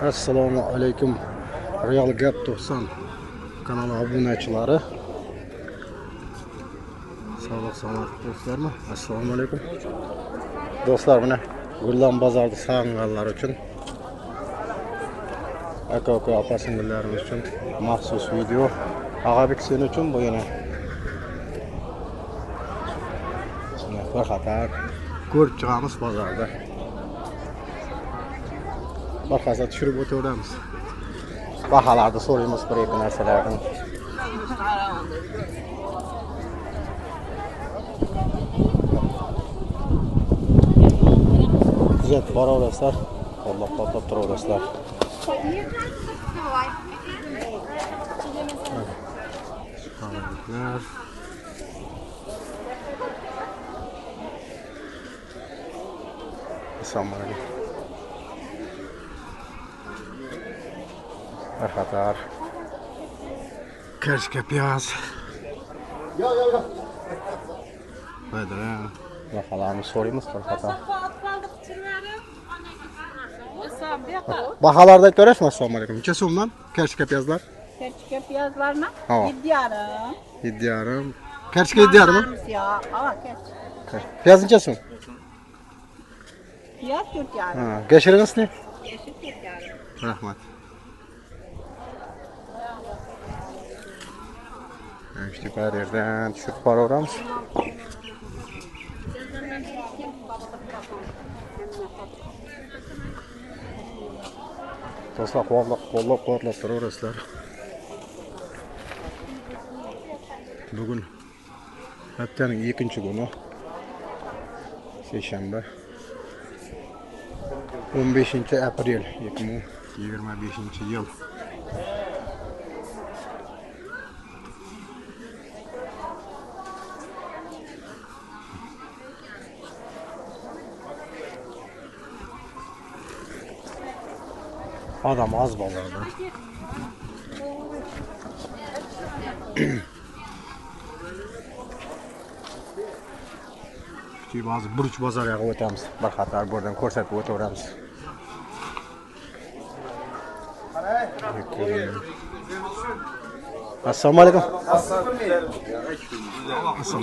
Assalomu alaykum. Real Gap 90 kanali obunachilari. Sog'lik salomat do'stlarmi? Assalomu alaykum. Do'stlar, mana Gullan bozorda sog'inganlar uchun aka opa-singillarimiz uchun maxsus video. Ag'abek sen uchun bu yana bir xatar ko'rib chiqamiz bozorda. Barxasa tushirib o'tiramiz. Bahalarda so'raymiz bir-ikki narsalardan. Kuzatib boraverasizlar, qo'llab-quvvatlab turaverasizlar. Assalomu alaykum. Xatar. Karışka piyaz. Yo. Bedre. Bahalarını sorayımız xatar. Bahalarda görüşmez. Assalomu alaykum. Necha so'mdan karışka piyazlar? Karışka piyazlarni 7,5. 7,5. Karışka 7,5 mı? Ya, Piyaz necha so'm? piyaz 4,5. Ha, geçiriniz ne? Yeşil 4,5. Rahmat. İşte her yerden düşürüp boraveramiz. Do'stlar, qo'llab-quvvatlab turaverasizlar. Bugun haftaning 2-kuni. Seshanba. 15-aprel 2025-yil. Adam az bozorda. Bazı buruch bozoriga o'tamiz. Bir xatar buradan ko'rsatib o'taveramiz. Assalomu alaykum. Assalomu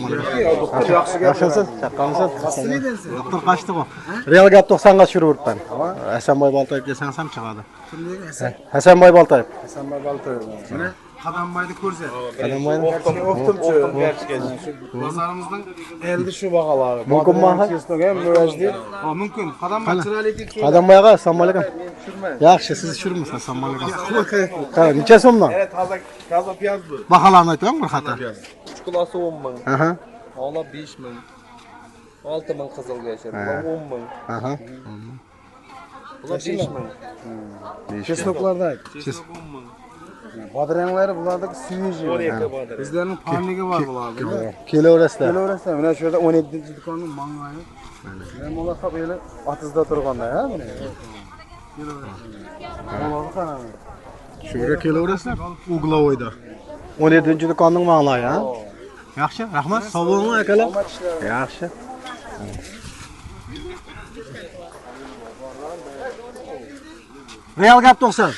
alaykum. Yaxshimisiz? Chaqqanmisiz? Doktor qaçtı bu? Real Gap 90'ga tushirib o'tdim. Hasanboy Baltoyev desangiz ham chiqadi. Hasanboy Baltoyev. Hasanboy Baltoyev. Mana Qadamboyni ko'rsa. Qadamboyni o'qituvchi gerçekten. Bozorimizning endi shu bag'alari. Mumkinmi? Kesnogan muvajdi. Ha, mumkin. Qadamboy chiroyli. Qadamboyga assalomu alaykum. Yaxshi, siz tushirmisiz? Assalomu alaykum. Qara, necha so'mdan? Toza piyaz bu. Bahalarni aytang bir xatar. 3 kilosi 10 ming. Aha. Ola 5 ming. 6 ming qizilga yashar. Bu 10 ming. Aha. Bu 5 ming. Kesnoklarda. Kesnok 10 ming. Bodranglari bulardagi suyuji. Bizlarning parnigi bor bularda. Kelaverasizlar. Kelaverasizlar. Mana shu yerda 17-do'konning mang'ayi. Mana bular ham yana 30da turganda, ha, mana. Kelaverasizlar. Shu yerga kelaverasizlar. Uglovoyda. 17-do'konning mang'ayi, ha? Yaxshi, rahmat. Sog' bo'ling akalar. Yaxshi. Real Gap 90.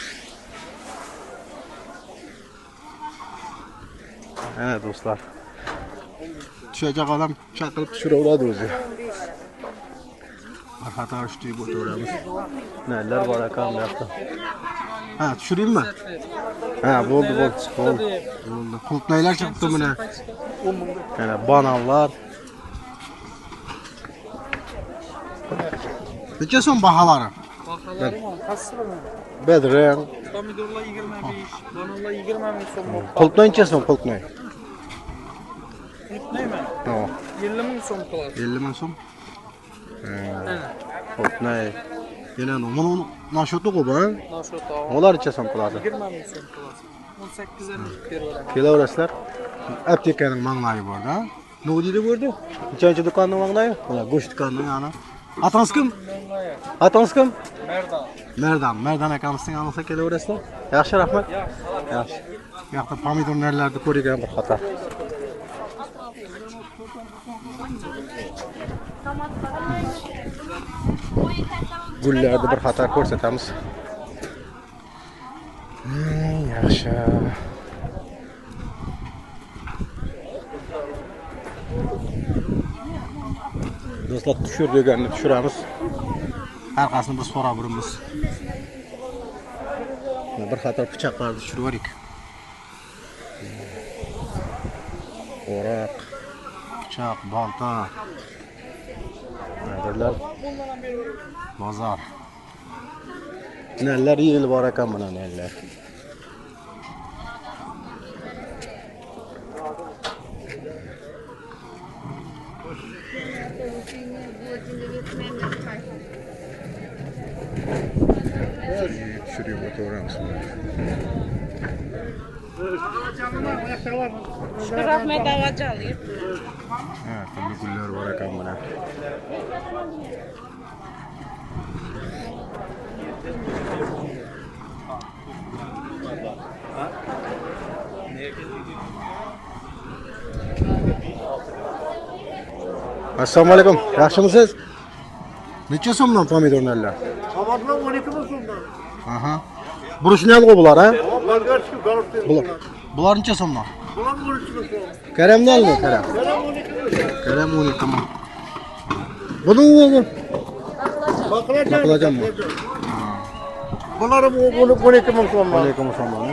Evet dostlar. Düşecek adam çakılıp düşürebilirdi özü. Arkada açtıyı oturuyoruz. Neler var akam yaptı. Ha, düşüreyim mi? Ha, oldu. Kulplaylar çıktı mı ne? Yani banallar. Neçe son bahaları? Bahaları mı? Kasır mı? Bedren. Pomidorlar 25, bananlar 25 so'm. Kulplayın neçe son kulplayın? Neymi? Tamam. 50 ming so'm qiladi. 50 ming so'm. Kulplayın. Yine onu naşotu koyma. Naşota. Onlar neçe son qiladi? 20 ming so'm qiladi. 18 ming berib. Kelaverasizlar. Aptekaning manglayi bor da. Nima deydi bu yerda? Nechanchi do'konning manglayi? Mana go'sht do'konining ana. Atangiz kim? Atangiz kim? Merdan akamizning anasa kelaverasizlar. Yaxshi, rahmat. Yaxshi. Bu yoqda pomidor narlarni ko'rgan bir xatar. Gullarni bir xatar ko'rsatamiz. Yaxshi. Do'stlar tushir deganni tushiramiz. Har qaysini biz so'rab turibmiz. Bir qator pichoqlarni tushirib yuborik. O'roq, pichoq, balta. Nerlar? Bozor. Neler yil bor ekan buna neler. Şuraya otururuz. Rahmet ağacı alayım. Evet, tabii güller var ekan buna. Assalomu alaykum. Yaxshimisiz? Necha so'mdan pomidor narlar? Tomatlar 12 ming so'mdan. Aha. Buruşni ham qo'y bular, ha? Ularga shu garib Bular. Bular necha so'mdan? Bular 13 ming so'm. Karamdanmi, karam? Karam 12 ming. Karam 12 ming. Buni u Baqlajan mı? Bunlar 12 ming so'mdan. Aleyküm selam.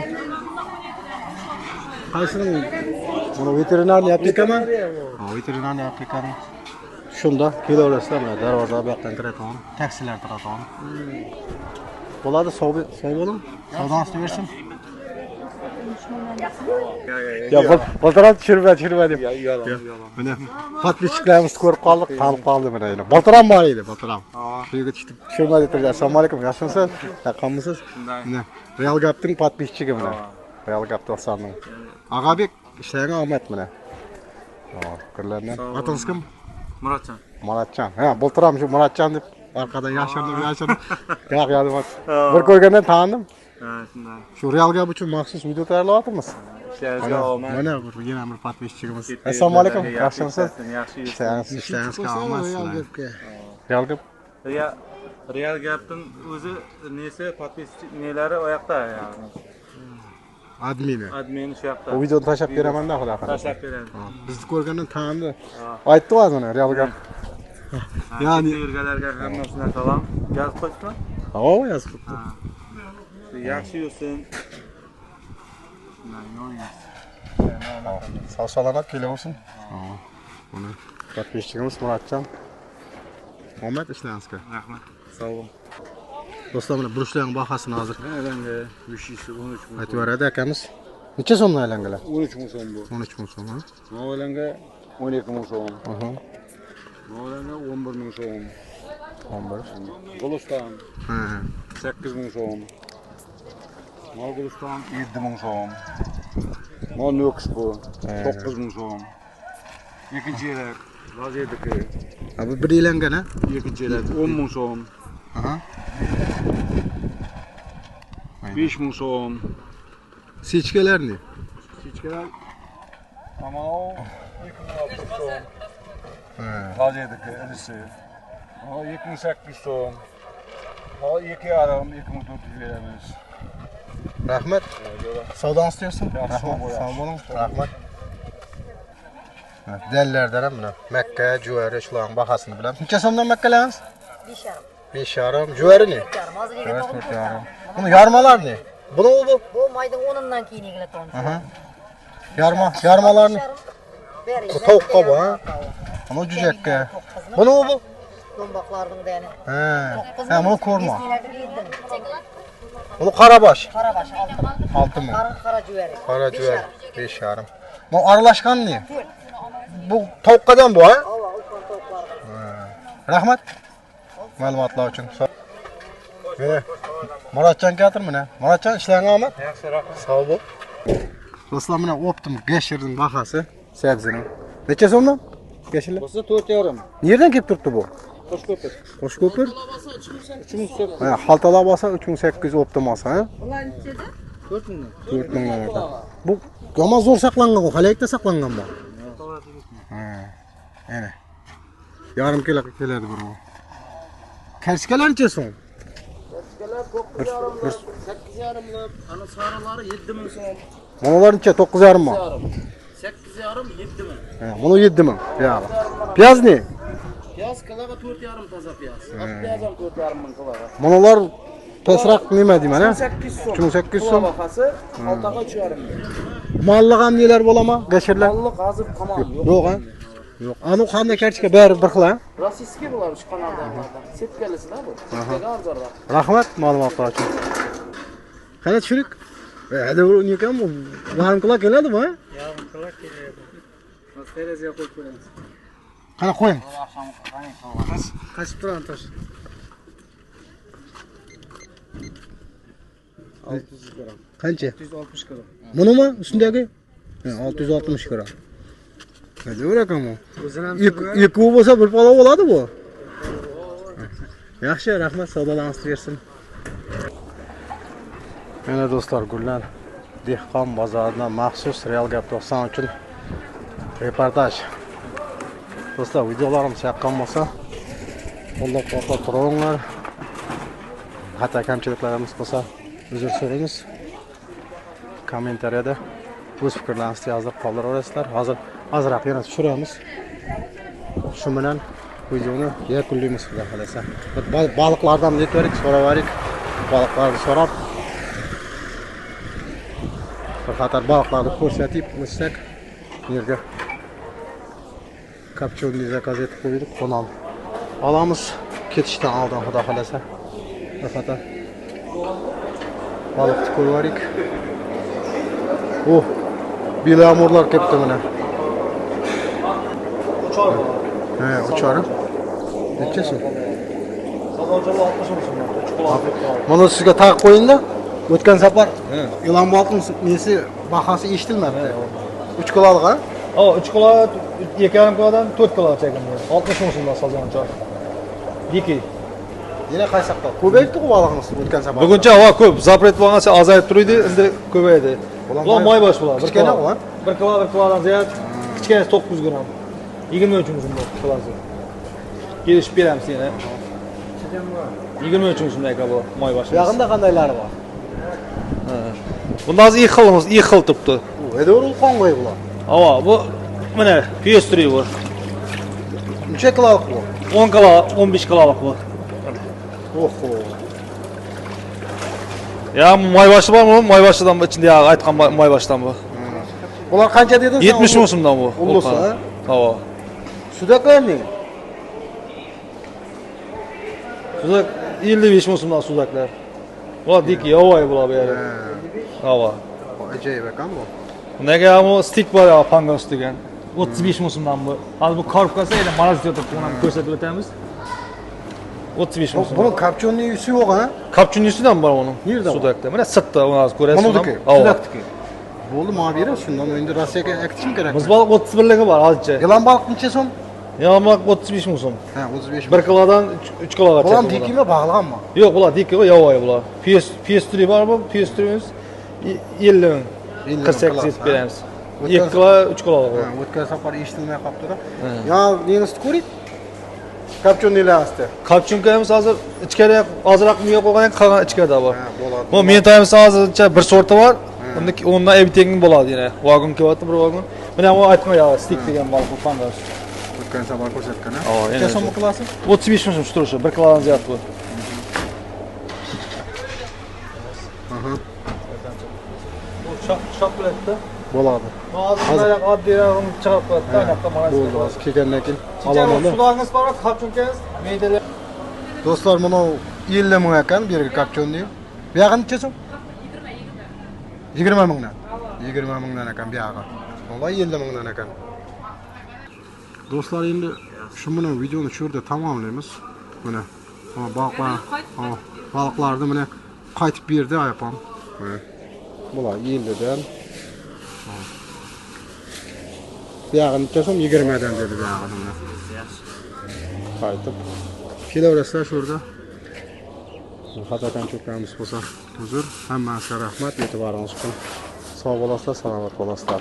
Qaysini? Bunu veterinarniy aplikami? Ha, veterinarniy aplikami. Shunda kelaverasizlar, mana darvoza bu yoqdan kiradigan, taksilar turadigan. Bo'ladi, sog' bo'ling. Savdoni qilaversin. Ya, botiram tushirma deb. Mana podpischiklarimizni ko'rib qoldik, tanib qoldi mana endi. Botiram bor edi, botiram. Shuga tushirma deb turdi. Assalomu alaykum, yaxshimisiz? Yaqinmisiz? Mana Real Gapning podpischiga mana. Real Gap do'stlarning. Ag'abek, ishlaring omad mana. Fikrlardan. Atangiz kim? Muratjon. Muratjon. Ha, botiram shu Muratjon deb arqadan yashirinib. Yo'q, bir ko'rgandan tandim. Ha, shunday. Shu Real Gap uchun maxsus video tayyorlayapmiz. Ishlaringizga omad. Mana yana bir podpischimiz. Assalomu alaykum, yaxshimisiz? Yaxshi Ishlaringizga omad sizlar. Real Gap. Real Gapning o'zi nesi podpischiklari o yoqda yani. Admini. Admin shu yoqda. Bu videoni tashlab beraman-da, xudo xohlasa. Tashlab beradi. Bizni ko'rgandan tanidi. Aytdi hozir mana Real Gap. Yani yurganlarga hammasini salom. Yozib qo'yibmi? Ha, yozib qo'yibdi. Yaxshi yursin. Sog' salomat kelaversin. Buni podpischimiz Muratjon. Omad ishlaringizga. Rahmat. Sog' bo'ling. Do'stlar, mana burishlarning bahosini hozir Aylanga 513 ming. aytib beradi akamiz. Necha so'mdan aylangalar? 13 ming so'm bu. 13 ming so'm, ha? Aylanga 12 ming so'm. Aha. Aylanga 11 ming so'm. 11. Guliston Ha. 8 ming so'm. Guliston 7 ming so'm. Nox bu 9 ming so'm. Ikkinchi yelak Rozetiki. Ha, bu bir yillangan, ha? Ikkinchi yelak 10 ming so'm. Aha. 5 ming so'm. Sechkalarni. Kichkina mana o 2600 so'm. Ha. Rozetiki ilisi. O 2800 so'm. O 2,5 2400 beramiz. Rahmat. Savdoni istiyorsan? Yaxshi, Rahmat. yaxshi. Sog' bo'ling. Rahmat. Dallardan ham mana Makka, Juvari shularning bahosini bilamiz. Necha so'mdan Makkalarimiz? 5,5. Juvari ne? 4,5. Buni yarmalar ne? Buni bu? Bu maydan 10'undan keyin egiladi. Aha. Yarmalarni. Bu tovuqqa bu, ha? Ana cücekka. Buni bu? Dombaqlarning dani. Ha. Ha, bunu ko'rma. Yedim. Bunu qarabosh. Qarabash 6 ming. 6 ming. Qara juveri. Qara juvari 5,5. Bu aralashgan ne? Bu tovuqqadan bu, ha? Ava, ulkan tovuqlar. Rahmat. Ma'lumotlar uchun. Mana Muratjon keltir mana. Muratjon ishlaring omad. Yaxshi, rahmat. Sog' bo'l. Do'stlar, mana Optim Gesherning bahasi, sabzining. Necha so'mdan? Gesherlar? Bo'lsa 4,5. Nereden kelib turibdi bu? Qo'shko'pir. Qo'shko'pir? 3800. Ha, xaltalab olsa 3800 Optim olsa, ha? Ular nechada? 4 mingdan. 4 mingdan ekan. Bu yomon zo'r saqlangan, bu xalayakda saqlangan bu. Ha. Ana. Yarim kilo keladi bu. Karskalar necha so'm? 8,5'lık, ana sarıları 7.000 so'm. Manalar necha? 9,5 mı? 8,5 7.000. He, bunu 7 mi? Piyaz. Piyaz ne? Piyaz kiloga 4,5 toza piyaz. Ak piyaz ham 4,5 ming kiloga. Manalar pesrak nima deyman ha? 8 so'm. 8 Kilo so'm. bahası 6'ga 3,5 ming. Mallık ham neler bo'lama? Gashirlar. Mallık hozir tamam yo'q. Yo'q ha? Yo'q. Anu qanday karchika bari bir xil ha? Rossiyskiy bular shu kanaldagilarda. Setkalasida bu. Setkaga arzonroq. Rahmat ma'lumotlar uchun. Qani tushunik? Hadi bu ne ekan bu? Yarım kilo keladimi ha? Yarım kilo keladi. Teraziga qo'yib ko'ramiz. Qani qo'ying. Qachib turadi tosh. 600 gram. Qancha? 660 gram. Bunimi ustundagi? 660 gram. Hadi o'rakan bu. O'zini ham Ikki bo'lsa bir palov bo'ladi bu. Yaxshi, rahmat, savdolarni bersin. Mana do'stlar, Gullar dehqon bozoridan maxsus Real Gap 90 uchun reportaj. Do'stlar, videolarim yoqqan bo'lsa, qo'llab-quvvatlab turinglar. Xato kamchiliklarimiz bo'lsa, uzr so'raymiz. Kommentariyada o'z fikrlaringizni yozib qoldiraverasizlar. Hozir ozroq yana tushiramiz. Shu bilan videoni yakunlaymiz, xudo xolasa. Baliqlardan netvarik so'ravarik. Baliqlarni so'rab bir qator baliqlarni ko'rsatib o'tsak, bu yerga kapchonni zakaz etib qo'ydik, qo'nam. Olamiz ketishdan oldin, xudo xolasa. Bir qator baliqni ko'rvarik. Oh, bilamurlar kelibdi mana. Uçar bu. He, uçarım. Neçesi? Saloncalı 60 olsun. Bunu sizga taqib qo'ying-da. O'tgan safar yılan balıqning nesi bahası eshitilmadi. 3 kilolik ha? O 3 kilo, 2,5 kilodan 4 kilo çekim. 60 olsundan salonca. Diki. Yine qaysaqda. Ko'payibdi ku balıqning o'tgan safar. Buguncha havo ko'p, zapret bo'lgancha azayib turdi, endi ko'paydi. Ulan moybosh bular. Kichkina u. 1 kilodan ziyod, kichkinasi 900 gram. 23 ming kilosi. Kelishib beramiz yana. 23 ming aka bu moybosh. Yaqinda qandaylari bor? Bunda hozir ikki xil turibdi. Edo'ru qongo'y bular. Havo bu mana PS3 bu. Necha kilolik bu? 10 kilo, 15 kilolik bu. Oho. Ya moyboshi bormi? Moyboshidan ichida aytgan moyboshidan bu. Bular qancha dedin sen? 70 ming so'mdan bu. Ullusi, ha? Havo. Sudaklarning? Sudak 55 ming so'mdan sudaklar. Bular dik yovoy bular bu yerda. Havo. Ajoyib ekan bu. Nega bu stik bor ya pangos degan. 35 ming so'mdan bu. Hozir bu korpkasi endi maraz yotib buni ko'rsatib o'tamiz. 35 ming so'm. Bunun kapchonning yusi yo'q ha? Kapchunisidan bor uning. Nerda bu? Sudakda. Mana sirtda uni hozir ko'rasiz. Buniki, Havo. sudakniki. Bo'ldi, menga berasiz. Shundan endi Rossiyaga akitishim kerak. Biz baliq 31ligi bor hozircha. Yılan balık necha so'm? Yamak 35 ming so'm. Ha, 35 1 kilodan 3 kilogacha. Bular dikimi bog'lanmi? Yo'q, bular dikki, yovoy bular. PS3 bor bu, PS3'imiz 50 ming. 48 yetib beramiz. 2 kilo, 3 kilo. Ha, o'tgan safar eshitilmay qolibdi-da. Ya, nenizni ko'ring. Kapchonnilarni. Kapchunkamiz hozir ichkariga ozroq miya qo'ygan qolgan ichkarida bor. Ha, bo'ladi. Bu mentayimiz hozircha bir sorti bor. Undan everything bo'ladi yana. Vagon kelyapti, bir vagon. Mana bu aytmay, stick degan baliq bu pangos. O'tgan safar ko'rsatgan ha. Endi Necha so'm qilasiz? 35 ming so'm turishi, 1 kilodan ziyod bu. Aha, Shokoladda. bo'ladi. Hozir oddiyroq chiqarib qo'yadi, anaqa mana Bo'ldi, hozir kelgandan keyin olaman. Sularimiz bor, kapchunkamiz, meydalar. Do'stlar, mana 50 ming ekan bu yerga kapchonni. Bu yog'i necha so'm? 20 mingdan. 20 mingdan ekan bu yog'i. Vallahi 50 mingdan ekan. Do'stlar, endi shu bilan videoni shu yerda tamomlaymiz. Mana baliqlarni mana qaytib berdi ayapam. Bular 50 dan. Bu yog'i necha so'm? 20 dan dedi bu yog'ini mana. Qaytib kelaverasizlar shu yerda. Xato kamchiliklarimiz bo'lsa uzr. Hammasiga rahmat, e'tiboringiz uchun. Sog' bo'lasizlar, salomat bo'lasizlar.